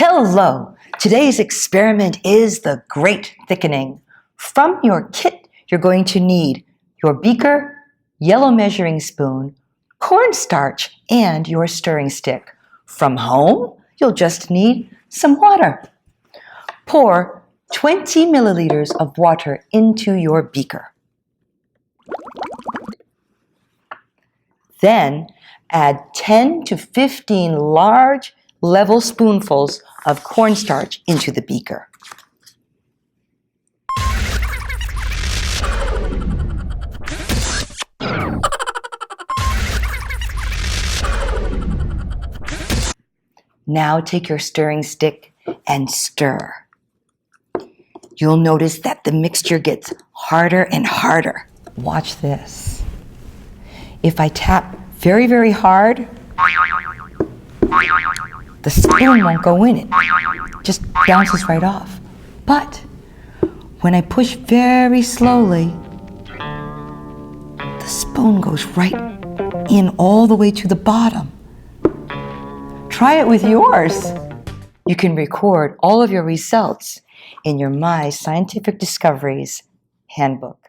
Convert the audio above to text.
Hello! Today's experiment is the Great Thickening. From your kit, you're going to need your beaker, yellow measuring spoon, cornstarch, and your stirring stick. From home, you'll just need some water. Pour 20 milliliters of water into your beaker. Then add 10 to 15 large level spoonfuls of cornstarch into the beaker. Now take your stirring stick and stir. You'll notice that the mixture gets harder and harder. Watch this. If I tap very, very hard, the spoon won't go in it. It just bounces right off. But when I push very slowly, the spoon goes right in all the way to the bottom. Try it with yours. You can record all of your results in your My Scientific Discoveries handbook.